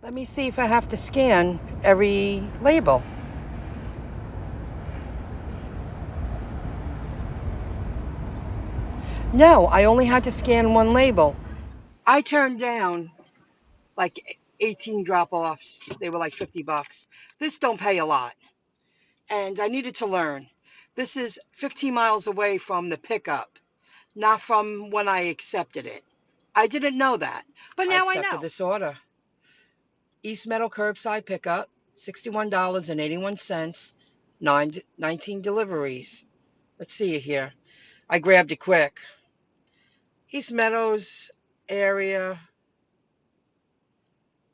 Let me see if I have to scan every label. No, I only had to scan one label. I turned down like 18 drop-offs. They were like $50. This don't pay a lot. And I needed to learn. This is 15 miles away from the pickup, not from when I accepted it. I didn't know that, but now I accepted this order. East Meadow curbside pickup, $61.81, 19 deliveries. Let's see it here. I grabbed it quick. East Meadows area,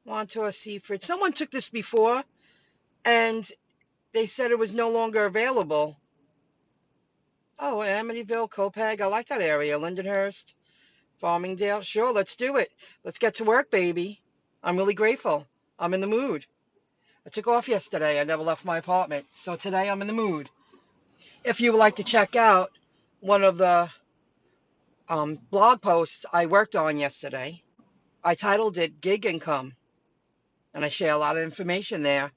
Montauk Seaford. Someone took this before, and they said it was no longer available. Oh, Amityville, Copeg. I like that area. Lindenhurst, Farmingdale. Sure, let's do it. Let's get to work, baby. I'm really grateful. I'm in the mood. I took off yesterday. I never left my apartment. So today I'm in the mood. If you would like to check out one of the blog posts I worked on yesterday, I titled it Gig Income. And I share a lot of information there.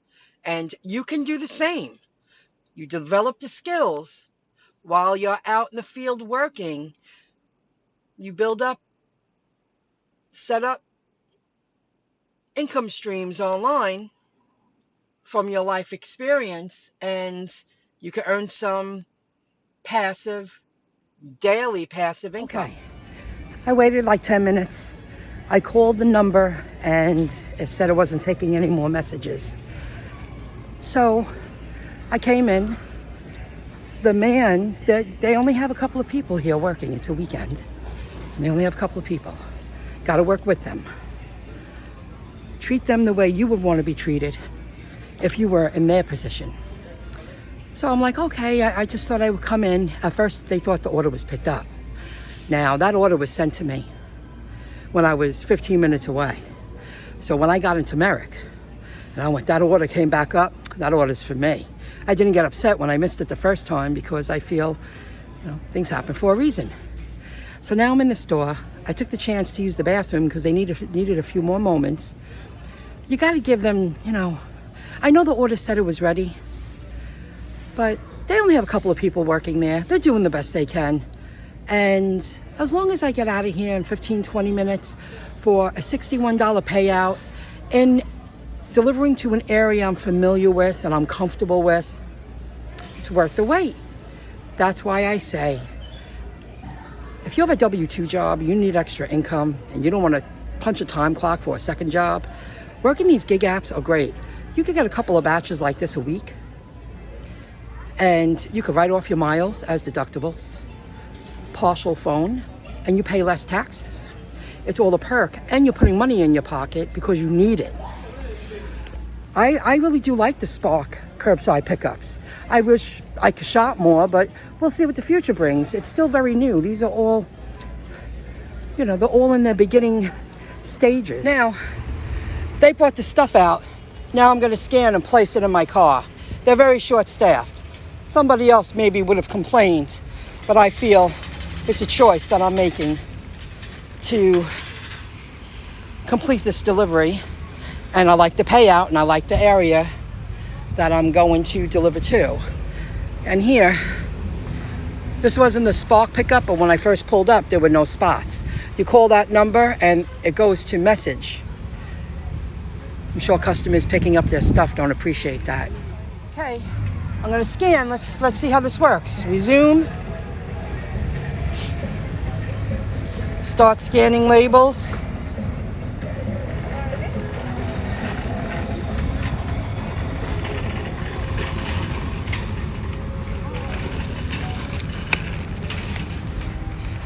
And you can do the same. You develop the skills while you're out in the field working. You build up, set up income streams online from your life experience, and you can earn some daily passive income. Okay. I waited like 10 minutes. I called the number and it said it wasn't taking any more messages. So I came in. The man, they only have a couple of people here working. It's a weekend. And they only have a couple of people. Got to work with them. Treat them the way you would want to be treated if you were in their position. So I'm like, okay, I just thought I would come in. At first, they thought the order was picked up. Now, that order was sent to me when I was 15 minutes away. So when I got into Merrick, and I went, that order came back up, that order's for me. I didn't get upset when I missed it the first time because I feel, things happen for a reason. So now I'm in the store. I took the chance to use the bathroom because they needed a few more moments. You got to give them, I know the order said it was ready, but they only have a couple of people working there. They're doing the best they can. And as long as I get out of here in 15, 20 minutes for a $61 payout and delivering to an area I'm familiar with and I'm comfortable with, it's worth the wait. That's why I say, if you have a W-2 job, you need extra income, and you don't want to punch a time clock for a second job, working these gig apps are great. You could get a couple of batches like this a week, and you could write off your miles as deductibles, partial phone, and you pay less taxes. It's all a perk, and you're putting money in your pocket because you need it. I really do like the Spark curbside pickups. I wish I could shop more, but we'll see what the future brings. It's still very new. These are all, they're all in their beginning stages. Now, they brought the stuff out. Now I'm going to scan and place it in my car. They're very short-staffed. Somebody else maybe would have complained, but I feel it's a choice that I'm making to complete this delivery. And I like the payout, and I like the area that I'm going to deliver to. And here, this wasn't the Spark pickup, but when I first pulled up, there were no spots. You call that number, and it goes to message. I'm sure customers picking up their stuff don't appreciate that. Okay, I'm going to scan. Let's see how this works. Resume. Start scanning labels.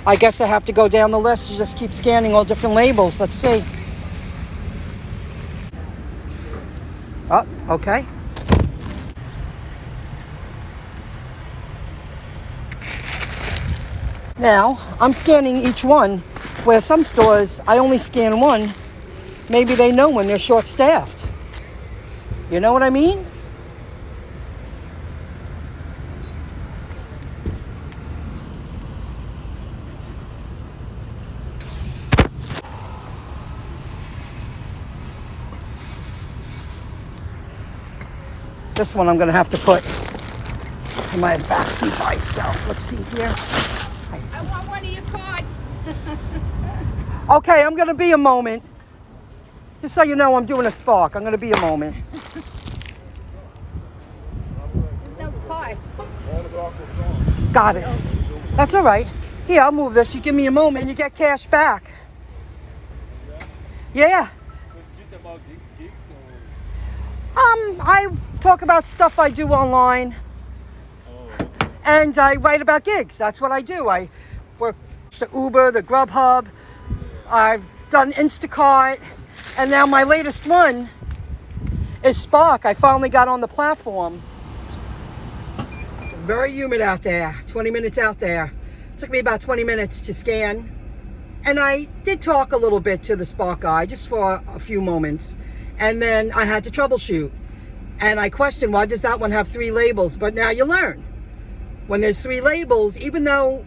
I guess I have to go down the list and just keep scanning all different labels. Let's see. Oh, okay. Now, I'm scanning each one, where some stores, I only scan one. Maybe they know when they're short-staffed. You know what I mean? This one I'm going to have to put in my back seat by itself. Let's see here. I want one of your cards. Okay, I'm going to be a moment. Just so you know, I'm doing a spark. I'm going to be a moment. There's no cards. Got it. That's all right. Here, I'll move this. You give me a moment and you get cash back. Yeah. It's just about gigs or... I talk about stuff I do online. Oh. And I write about gigs. That's what I do. I work the Uber, the Grubhub. I've done Instacart. And now my latest one is Spark. I finally got on the platform. Very humid out there. 20 minutes out there. It took me about 20 minutes to scan. And I did talk a little bit to the Spark guy, just for a few moments. And then I had to troubleshoot. And I questioned, why does that one have 3 labels? But now you learn. When there's 3 labels, even though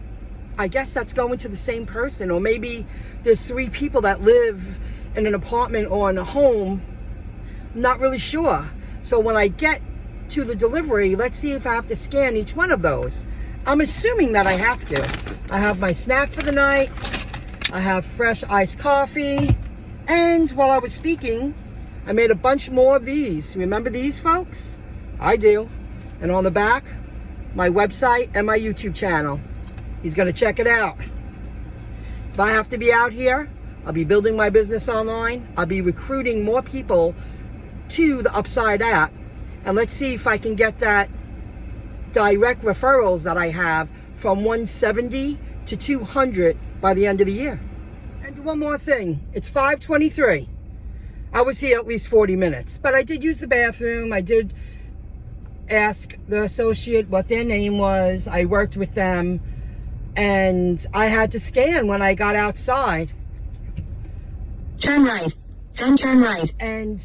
I guess that's going to the same person, or maybe there's 3 people that live in an apartment or in a home, I'm not really sure. So when I get to the delivery, let's see if I have to scan each one of those. I'm assuming that I have to. I have my snack for the night. I have fresh iced coffee. And while I was speaking, I made a bunch more of these. Remember these, folks? I do. And on the back, my website and my YouTube channel. He's going to check it out. If I have to be out here, I'll be building my business online. I'll be recruiting more people to the Upside app. And let's see if I can get that direct referrals that I have from 170 to 200 by the end of the year. And one more thing. It's 5:23. I was here at least 40 minutes. But I did use the bathroom. I did ask the associate what their name was. I worked with them. And I had to scan when I got outside. Turn right. Then turn right. And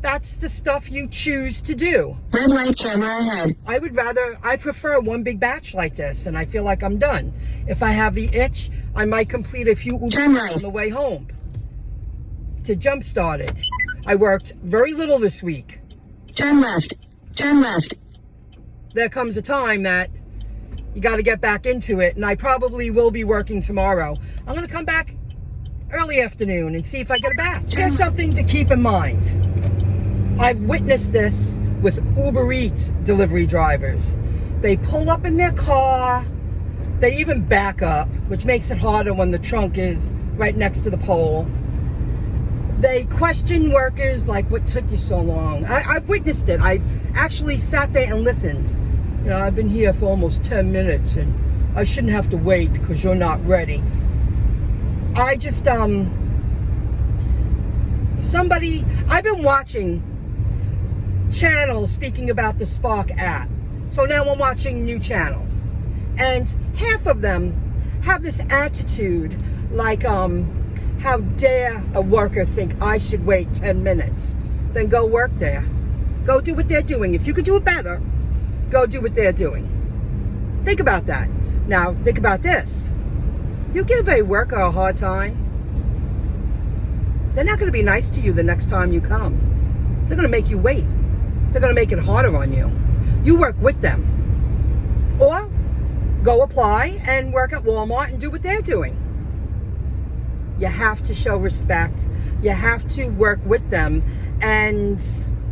that's the stuff you choose to do. Red light camera ahead. I prefer one big batch like this, and I feel like I'm done. If I have the itch, I might complete a few Turn right. on the way home to jumpstart it. I worked very little this week. Turn left. Turn left. There comes a time that you got to get back into it, and I probably will be working tomorrow. I'm going to come back early afternoon and see if I get it back. Here's something to keep in mind. I've witnessed this with Uber Eats delivery drivers. They pull up in their car. They even back up, which makes it harder when the trunk is right next to the pole. They question workers like, what took you so long? I've witnessed it. I've actually sat there and listened. You know, I've been here for almost 10 minutes and I shouldn't have to wait because you're not ready. I just, I've been watching channels speaking about the Spark app. So now I'm watching new channels. And half of them have this attitude like, how dare a worker think I should wait 10 minutes? Then go work there. Go do what they're doing. If you could do it better, go do what they're doing. Think about that. Now, think about this. You give a worker a hard time, they're not going to be nice to you the next time you come. They're going to make you wait. They're going to make it harder on you. You work with them. Or go apply and work at Walmart and do what they're doing. You have to show respect. You have to work with them. And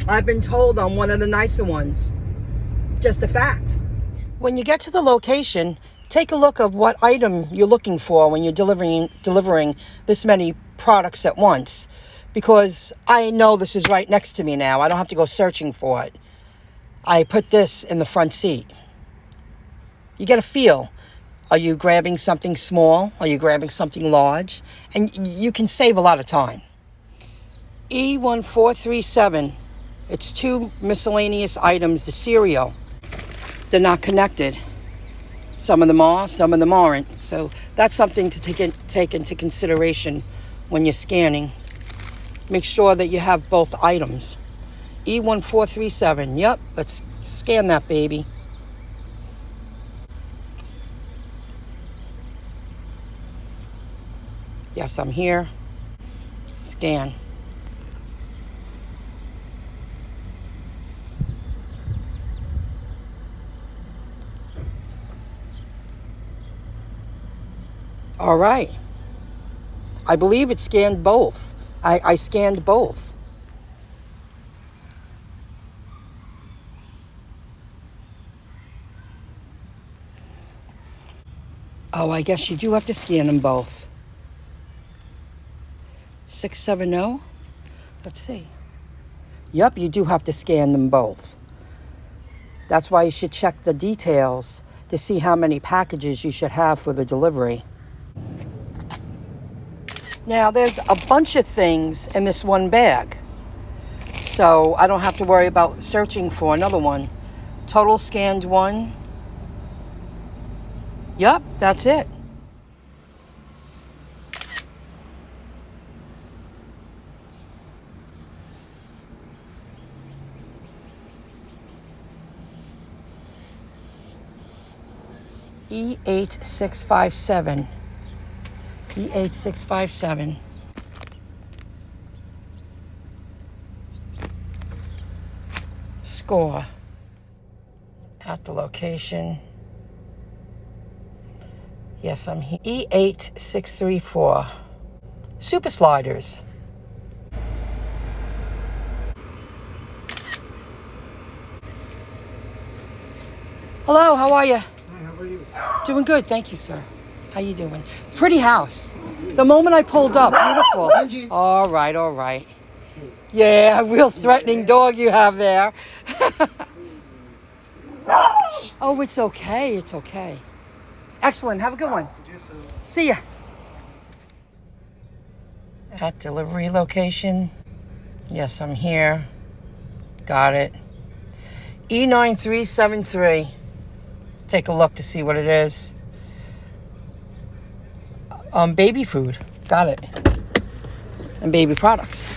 I've been told I'm one of the nicer ones. Just a fact. When you get to the location, take a look of what item you're looking for when you're delivering this many products at once. Because I know this is right next to me now. I don't have to go searching for it. I put this in the front seat. You get a feel. Are you grabbing something small? Are you grabbing something large? And you can save a lot of time. E1437. It's 2 miscellaneous items, the cereal. They're not connected. Some of them are, some of them aren't. So that's something to take into consideration when you're scanning. Make sure that you have both items. E1437. Yep, let's scan that baby. Yes, I'm here. Scan. All right. I believe it scanned both. I scanned both. Oh, I guess you do have to scan them both. 670. Let's see. Yep, you do have to scan them both. That's why you should check the details to see how many packages you should have for the delivery. Now, there's a bunch of things in this one bag, so I don't have to worry about searching for another one. Total scanned one. Yep, that's it. E8657. E8657. Score. At the location. Yes, I'm here. E8634. Super sliders. Hello, how are you? Hi, how are you? Doing good, thank you, sir. How you doing? Pretty house. The moment I pulled up, beautiful. All right, all right. Yeah, a real threatening dog you have there. Oh, it's okay, it's okay. Excellent, have a good one. See ya. At delivery location. Yes, I'm here. Got it. E9373. Take a look to see what it is. Baby food. Got it. And baby products.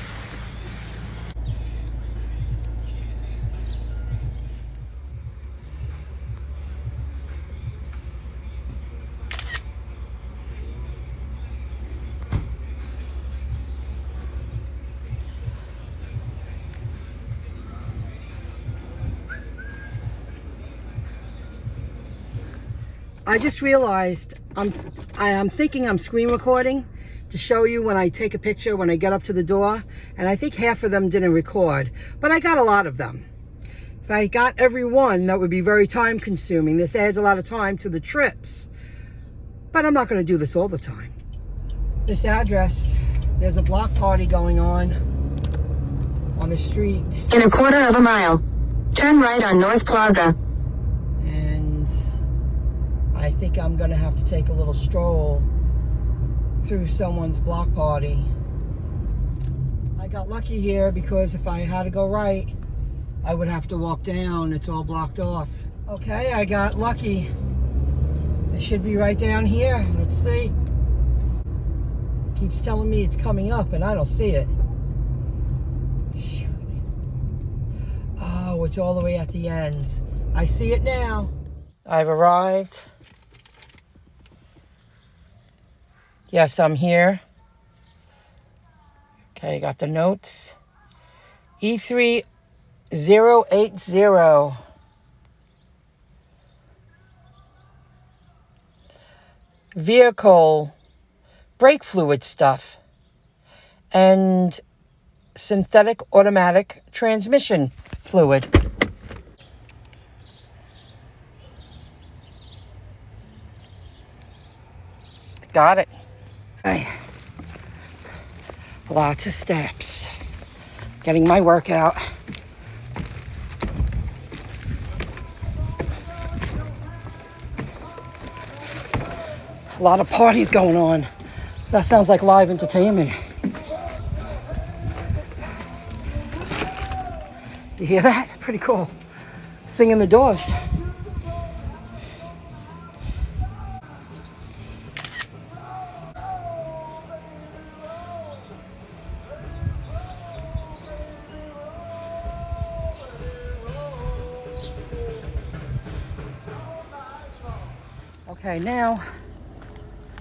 I just realized I'm thinking I'm screen recording to show you when I take a picture when I get up to the door, and I think half of them didn't record, but I got a lot of them. If I got every one, that would be very time consuming. This adds a lot of time to the trips, but I'm not going to do this all the time. This address, there's a block party going on the street. In a quarter of a mile, turn right on North Plaza. And I think I'm gonna have to take a little stroll through someone's block party. I got lucky here because if I had to go right, I would have to walk down. It's all blocked off. Okay, I got lucky. It should be right down here. Let's see. It keeps telling me it's coming up and I don't see it. Shoot. Oh, it's all the way at the end. I see it now. I've arrived. Yes, I'm here. Okay, got the notes. E3080. Vehicle brake fluid stuff. And synthetic automatic transmission fluid. Got it. Okay. Lots of steps. Getting my workout. A lot of parties going on. That sounds like live entertainment. You hear that? Pretty cool. Singing the Doors. Okay, now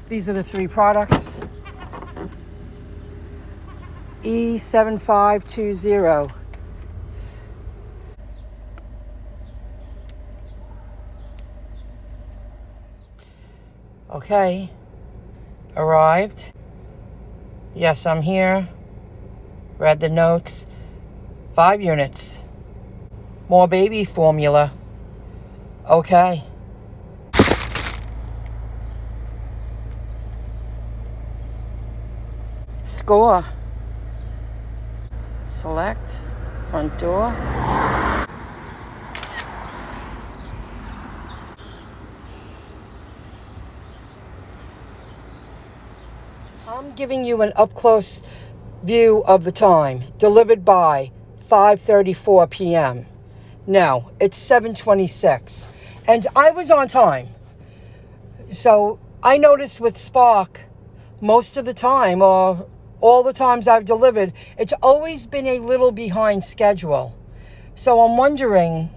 these are the three products. E7520. Okay, Arrived. Yes, I'm here. Read the notes. 5 units. More baby formula. Okay. Score. Select. Front door. I'm giving you an up-close view of the time. Delivered by 5:34 p.m. No, it's 7:26. And I was on time. So I noticed with Spark, most of the time, or all the times I've delivered, it's always been a little behind schedule. So I'm wondering,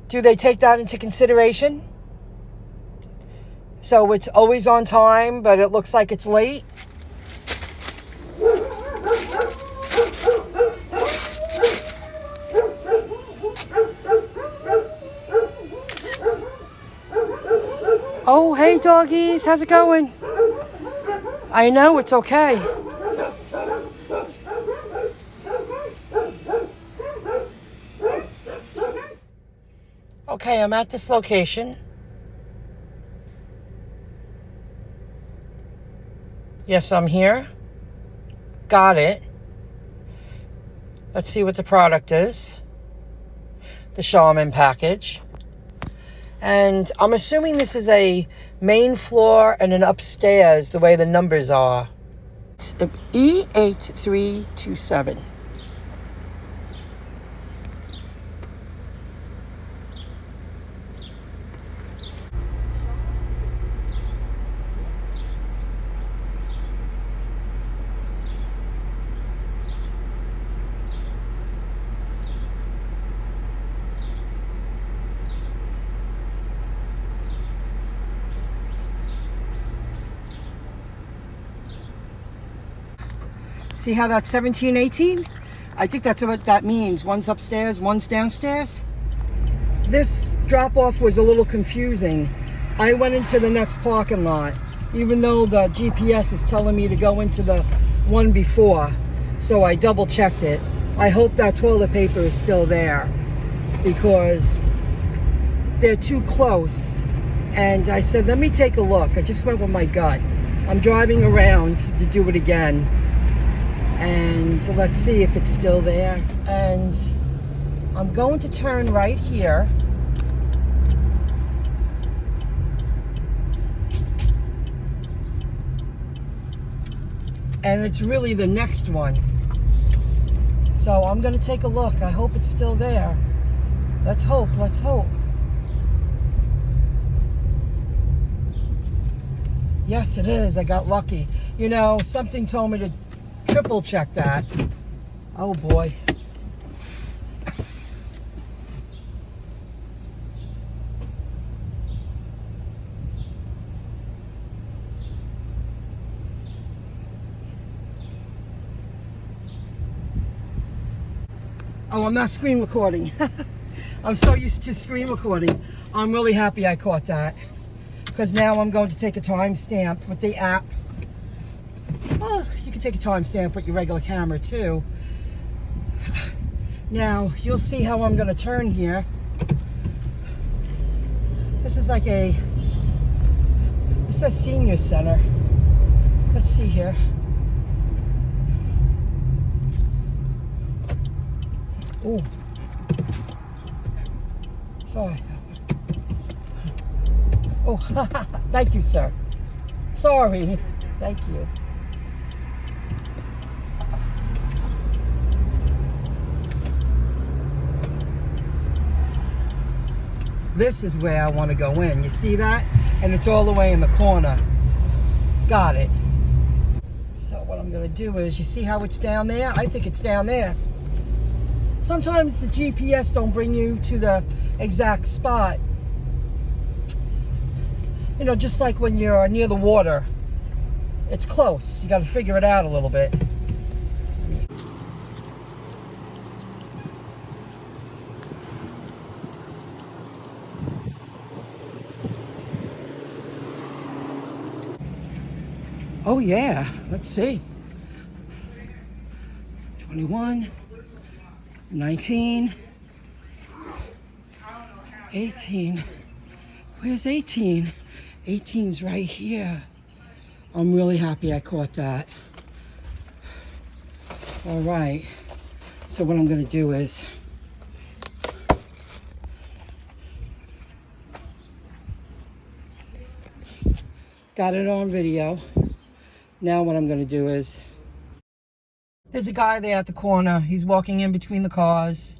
do they take that into consideration? So it's always on time, but it looks like it's late? Oh, hey doggies, how's it going? I know, it's okay. Okay, I'm at this location. Yes, I'm here. Got it. Let's see what the product is. The Shaman package. And I'm assuming this is a main floor and an upstairs, the way the numbers are. E8327. See how that's 1718? I think that's what that means. One's upstairs, one's downstairs. This drop-off was a little confusing. I went into the next parking lot, even though the GPS is telling me to go into the one before. So I double-checked it. I hope that toilet paper is still there because they're too close. And I said, let me take a look. I just went with my gut. I'm driving around to do it again. And let's see if it's still there. And I'm going to turn right here. And it's really the next one. So I'm going to take a look. I hope it's still there. Let's hope, let's hope. Yes, it is. I got lucky. You know, something told me to triple check that. Oh boy. Oh, I'm not screen recording. I'm so used to screen recording. I'm really happy I caught that because now I'm going to take a timestamp with the app. Well, you can take a timestamp with your regular camera too. Now, you'll see how I'm going to turn here. This is like it says senior center. Let's see here. Oh. Sorry. Oh, thank you, sir. Sorry. Thank you. This is where I want to go in. You see that? And it's all the way in the corner. Got it. So what I'm going to do is, you see how it's down there? I think it's down there. Sometimes the GPS don't bring you to the exact spot. You know, just like when you're near the water. It's close. You got to figure it out a little bit. Oh yeah, let's see. 21, 19, 18. Where's 18? 18's right here. I'm really happy I caught that. All right, so what I'm gonna do is got it on video. Now what I'm gonna do is, there's a guy there at the corner. He's walking in between the cars.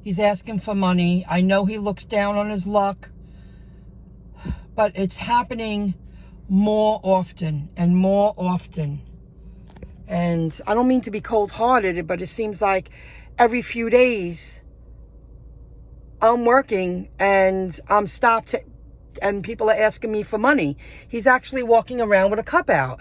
He's asking for money. I know he looks down on his luck, but it's happening more often and more often. And I don't mean to be cold-hearted, but it seems like every few days I'm working and I'm stopped and people are asking me for money. He's actually walking around with a cup out.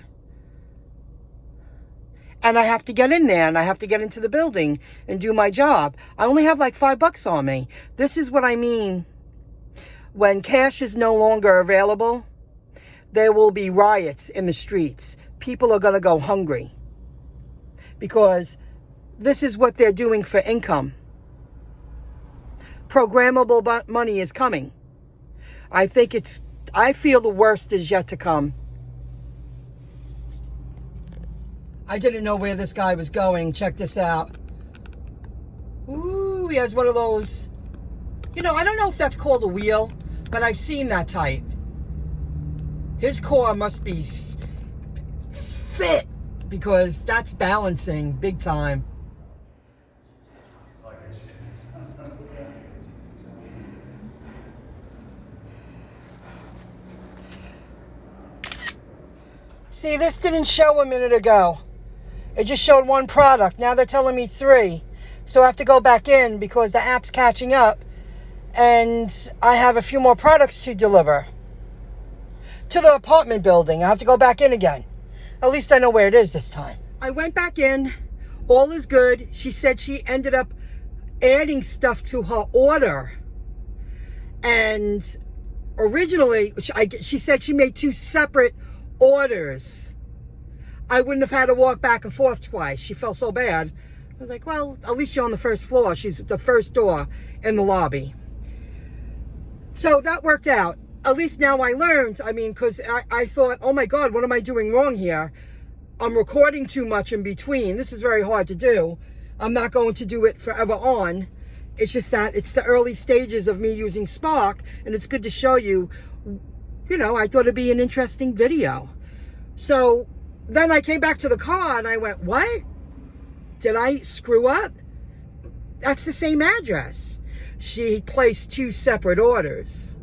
And I have to get in there and I have to get into the building and do my job. I only have like $5 on me. This is what I mean. When cash is no longer available, there will be riots in the streets. People are going to go hungry because this is what they're doing for income. Programmable money is coming. I feel the worst is yet to come. I didn't know where this guy was going. Check this out. Ooh, he has one of those, I don't know if that's called a wheel, but I've seen that type. His core must be fit because that's balancing big time. See, this didn't show a minute ago. It just showed one product. Now they're telling me 3. So I have to go back in because the app's catching up. And I have a few more products to deliver to the apartment building. I have to go back in again. At least I know where it is this time. I went back in. All is good. She said she ended up adding stuff to her order. And originally, she said she made 2 separate orders. I wouldn't have had to walk back and forth twice. She felt so bad. I was like, well, at least you're on the first floor. She's at the first door in the lobby. So that worked out. At least now I learned. I mean, because I thought, oh my God, what am I doing wrong here? I'm recording too much in between. This is very hard to do. I'm not going to do it forever on. It's just that it's the early stages of me using Spark, and it's good to show you. I thought it'd be an interesting video. So then I came back to the car and I went, what? Did I screw up? That's the same address. She placed 2 separate orders.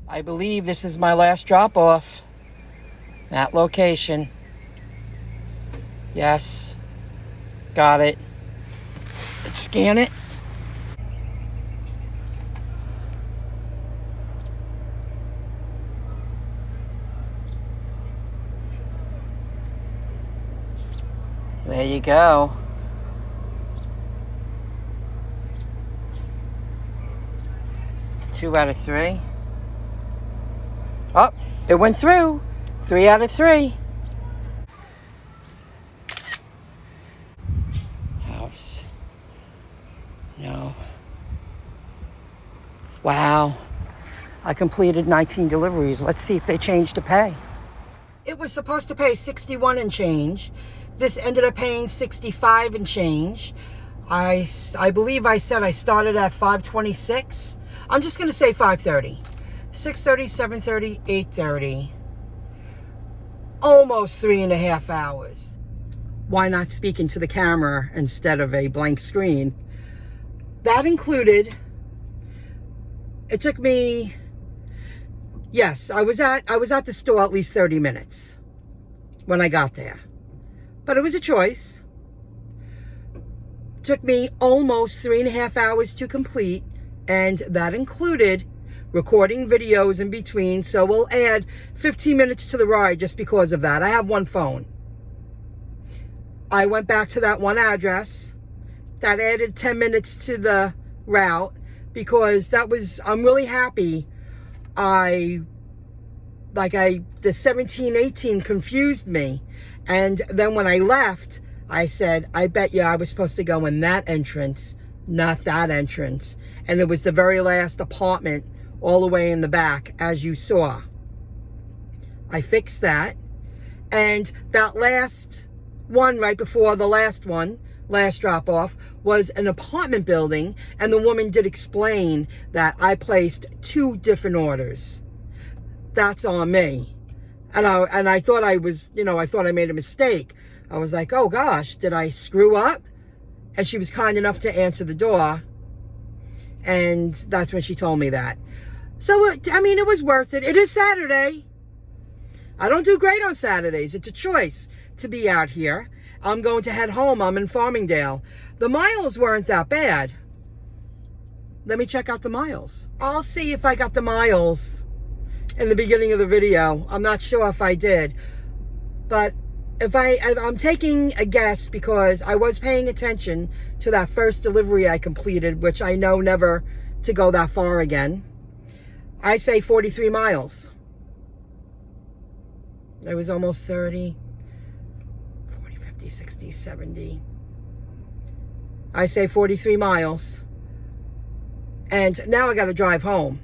I believe this is my last drop off. That location. Yes. Got it. Let's scan it. There you go. Two out of 3. Oh, it went through. 3 out of 3. House. No. Wow. I completed 19 deliveries. Let's see if they changed the pay. It was supposed to pay 61 and change. This ended up paying 65 and change. I believe I said I started at 5:26. I'm just going to say 5:30. 6:30, 7:30, 8:30. Almost 3.5 hours. Why not speak into the camera instead of a blank screen? That included, it took me, yes, I was at the store at least 30 minutes when I got there. But it was a choice. Took me almost 3.5 hours to complete, and that included recording videos in between, so we'll add 15 minutes to the ride just because of that. I have one phone. I went back to that one address. That added 10 minutes to the route because I'm really happy I the 17, 18 confused me. And then when I left, I said, I bet you I was supposed to go in that entrance, not that entrance. And it was the very last apartment all the way in the back, as you saw. I fixed that. And that last one, right before the last one, last drop off, was an apartment building. And the woman did explain that I placed 2 different orders. That's on me. And I thought I was, I thought I made a mistake. I was like, oh gosh, did I screw up? And she was kind enough to answer the door. And that's when she told me that. So, it was worth it. It is Saturday. I don't do great on Saturdays. It's a choice to be out here. I'm going to head home. I'm in Farmingdale. The miles weren't that bad. Let me check out the miles. I'll see if I got the miles in the beginning of the video. I'm not sure if I did. But I'm taking a guess because I was paying attention to that first delivery I completed, which I know never to go that far again. I say 43 miles. It was almost 30, 40, 50, 60, 70. I say 43 miles. And now I got to drive home.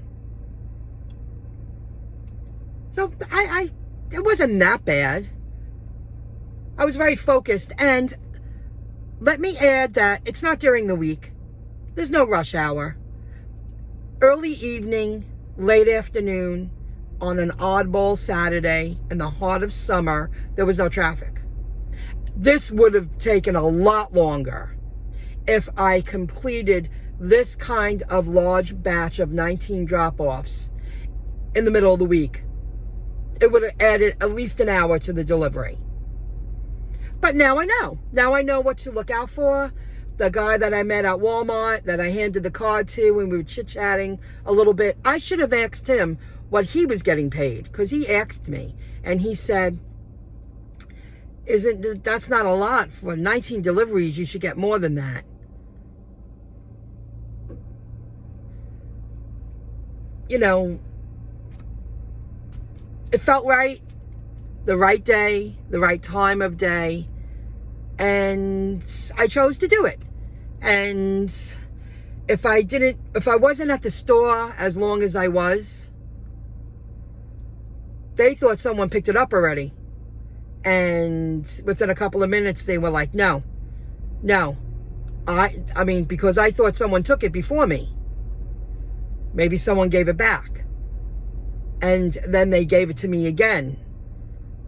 So it wasn't that bad. I was very focused. And let me add that it's not during the week. There's no rush hour. Early evening, late afternoon, on an oddball Saturday in the heart of summer, there was no traffic. This would have taken a lot longer if I completed this kind of large batch of 19 drop-offs in the middle of the week. It would have added at least an hour to the delivery. But now I know. Now I know what to look out for. The guy that I met at Walmart that I handed the card to when we were chit-chatting a little bit, I should have asked him what he was getting paid, because he asked me and he said, that's not a lot for 19 deliveries. You should get more than that. It felt right, the right day, the right time of day, and I chose to do it. And if I wasn't at the store as long as I was, they thought someone picked it up already. And within a couple of minutes, they were like, no. Because I thought someone took it before me. Maybe someone gave it back. And then they gave it to me again.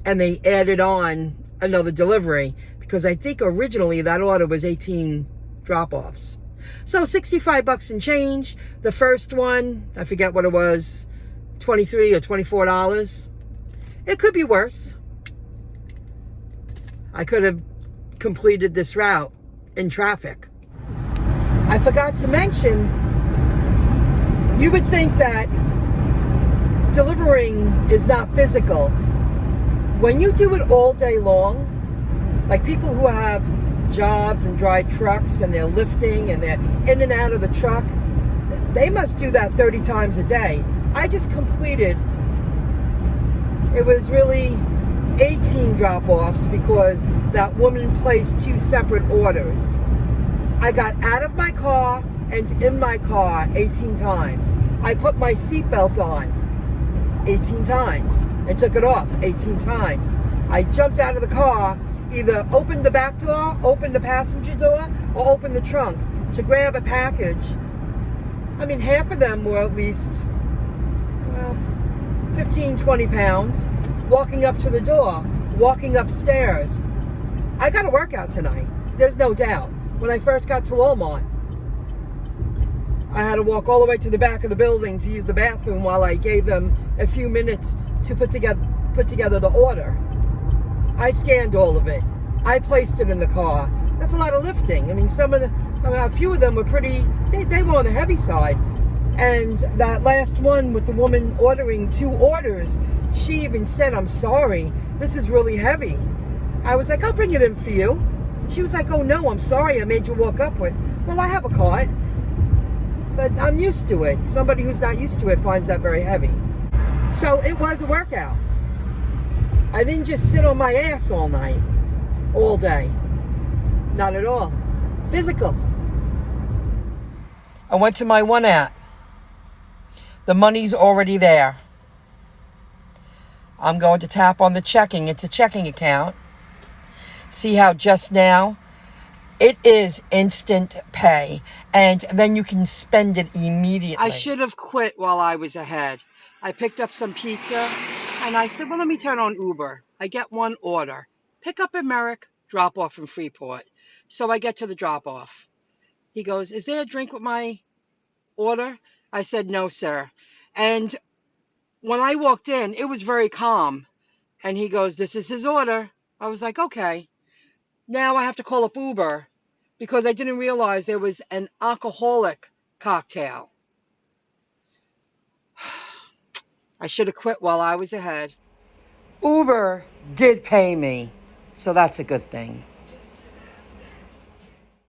And they added on another delivery. Because I think originally that order was 18 drop-offs. So $65 and change. The first one, I forget what it was, $23 or $24. It could be worse. I could have completed this route in traffic. I forgot to mention, you would think that delivering is not physical. When you do it all day long, like people who have jobs and drive trucks and they're lifting and they're in and out of the truck, they must do that 30 times a day. I just completed, it was really 18 drop-offs because that woman placed 2 separate orders. I got out of my car and in my car 18 times. I put my seatbelt on 18 times and took it off 18 times. I jumped out of the car, either opened the back door, opened the passenger door, or opened the trunk to grab a package. Half of them were at least 15, 20 pounds. Walking up to the door, walking upstairs. I got a workout tonight. There's no doubt. When I first got to Walmart, I had to walk all the way to the back of the building to use the bathroom while I gave them a few minutes to put together the order. I scanned all of it. I placed it in the car. That's a lot of lifting. A few of them were they were on the heavy side. And that last one with the woman ordering 2 orders, she even said, I'm sorry, this is really heavy. I was like, I'll bring it in for you. She was like, oh no, I'm sorry, I made you walk up with. Well, I have a cart, but I'm used to it. Somebody who's not used to it finds that very heavy. So it was a workout. I didn't just sit on my ass all night, all day. Not at all. Physical. I went to my one app. The money's already there. I'm going to tap on the checking. It's a checking account. See how just now it is instant pay, and then you can spend it immediately. I should have quit while I was ahead. I picked up some pizza, and I said, well, let me turn on Uber. I get one order. Pick up in Merrick, drop off in Freeport. So I get to the drop off. He goes, is there a drink with my order? I said, no, sir. And when I walked in, it was very calm. And he goes, this is his order. I was like, okay. Now I have to call up Uber because I didn't realize there was an alcoholic cocktail. I should have quit while I was ahead. Uber did pay me, so that's a good thing.